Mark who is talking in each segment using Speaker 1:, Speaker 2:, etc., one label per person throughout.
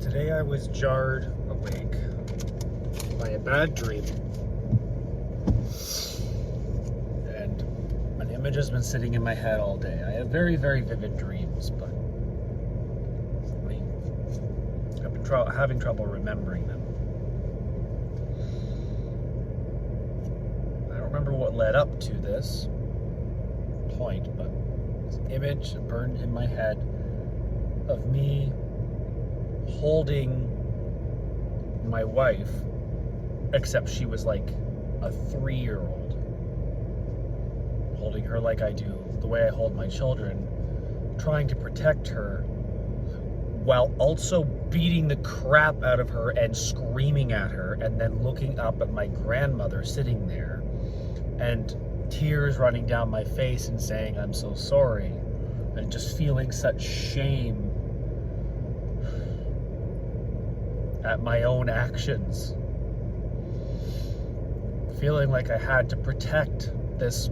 Speaker 1: Today I was jarred awake by a bad dream. And an image has been sitting in my head all day. I have very, very vivid dreams, but I've been having trouble remembering them. I don't remember what led up to this point, but this image burned in my head of me holding my wife, except she was like a 3-year-old, holding her like I do, the way I hold my children, trying to protect her while also beating the crap out of her and screaming at her, and then looking up at my grandmother sitting there and tears running down my face and saying, "I'm so sorry," and just feeling such shame at my own actions, feeling like I had to protect this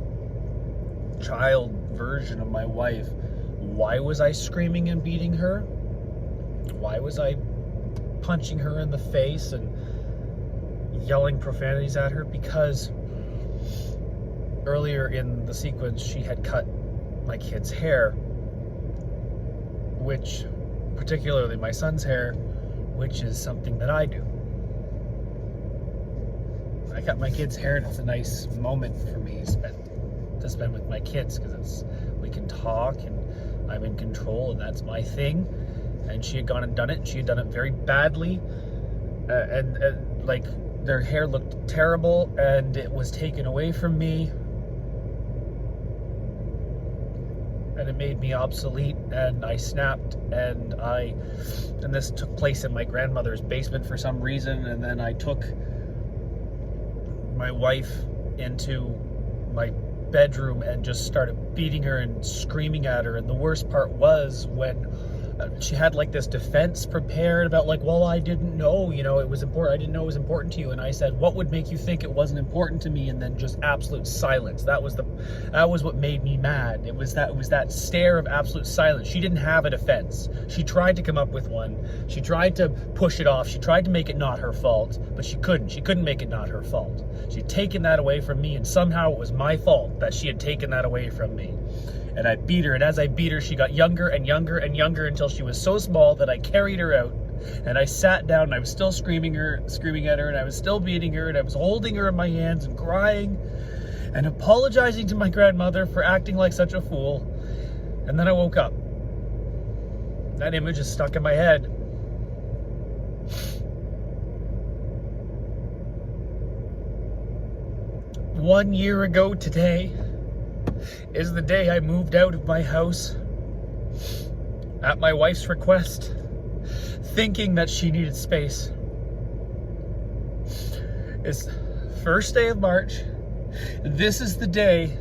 Speaker 1: child version of my wife. Why was I screaming and beating her? Why was I punching her in the face and yelling profanities at her? Because earlier in the sequence she had cut my kid's hair, which, particularly my son's hair, which is something that I do. I cut my kid's hair, and it's a nice moment for me to spend with my kids, because we can talk and I'm in control, and that's my thing. And she had gone and done it, and she had done it very badly, and like their hair looked terrible, and it was taken away from me, and it made me obsolete, and I snapped, and this took place in my grandmother's basement for some reason. And then I took my wife into my bedroom and just started beating her and screaming at her. And the worst part was when she had like this defense prepared about like, well, I didn't know, it was important. I didn't know it was important to you. And I said, what would make you think it wasn't important to me? And then just absolute silence. That was what made me mad. It was that stare of absolute silence. She didn't have a defense. She tried to come up with one. She tried to push it off. She tried to make it not her fault, but she couldn't. She couldn't make it not her fault. She'd taken that away from me, and somehow it was my fault that she had taken that away from me. And I beat her, and as I beat her, she got younger and younger and younger until she was so small that I carried her out. And I sat down, and I was still screaming at her, and I was still beating her, and I was holding her in my hands and crying and apologizing to my grandmother for acting like such a fool. And then I woke up. That image is stuck in my head. One year ago today is the day I moved out of my house at my wife's request, thinking that she needed space. It's first day of March. This is the day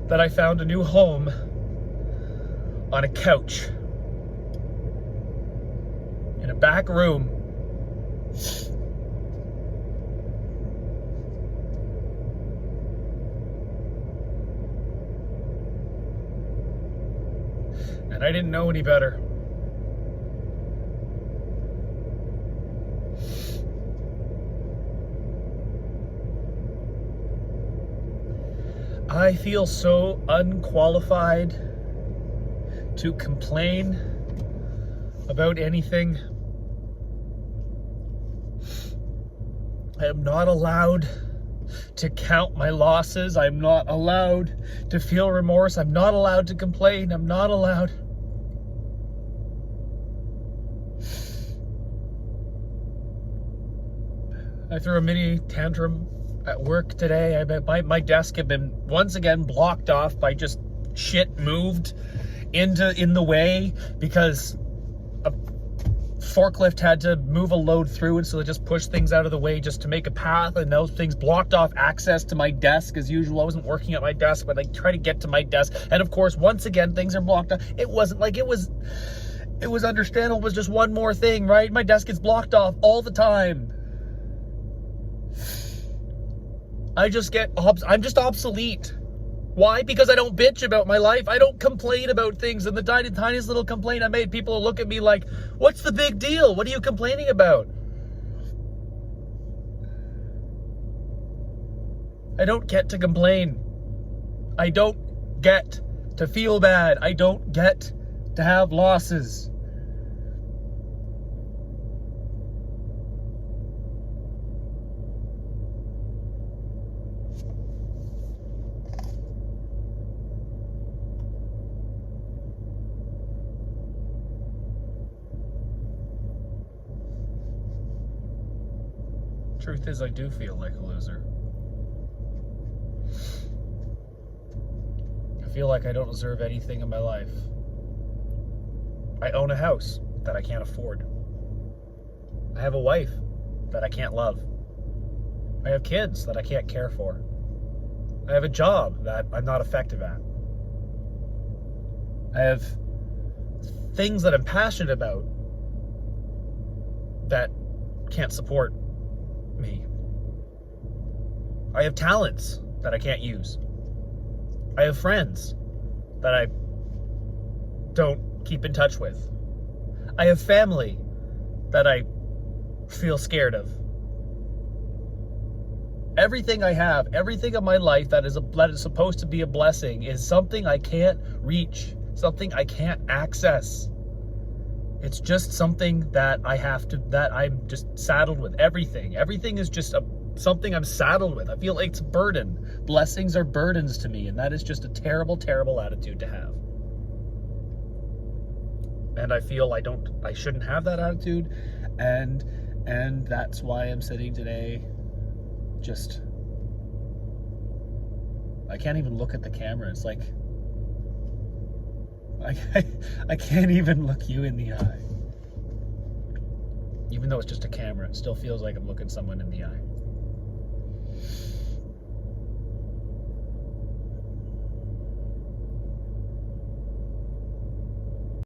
Speaker 1: that I found a new home on a couch in a back room. And I didn't know any better. I feel so unqualified to complain about anything. I am not allowed to count my losses. I'm not allowed to feel remorse. I'm not allowed to complain. I'm not allowed. I threw a mini tantrum at work today. My desk had been once again blocked off by just shit moved in the way, because a forklift had to move a load through, and so they just pushed things out of the way just to make a path, and those things blocked off access to my desk as usual. I wasn't working at my desk, but I tried to get to my desk, and of course, once again, things are blocked off. It wasn't like it was understandable. It was just one more thing, right? My desk gets blocked off all the time. I'm just obsolete. Why? Because I don't bitch about my life. I don't complain about things. And the tiniest little complaint I made, people look at me like, what's the big deal? What are you complaining about? I don't get to complain. I don't get to feel bad. I don't get to have losses. Truth is, I do feel like a loser. I feel like I don't deserve anything in my life. I own a house that I can't afford. I have a wife that I can't love. I have kids that I can't care for. I have a job that I'm not effective at. I have things that I'm passionate about that can't support me. I have talents that I can't use. I have friends that I don't keep in touch with. I have family that I feel scared of. Everything I have, everything in my life that is supposed to be a blessing is something I can't reach, something I can't access. It's just something that that I'm just saddled with. Everything is just something I'm saddled with. I feel like it's a burden. Blessings are burdens to me, and that is just a terrible, terrible attitude to have. And I feel I shouldn't have that attitude, and that's why I'm sitting today. Just, I can't even look at the camera. It's like, I can't even look you in the eye. Even though it's just a camera, it still feels like I'm looking someone in the eye.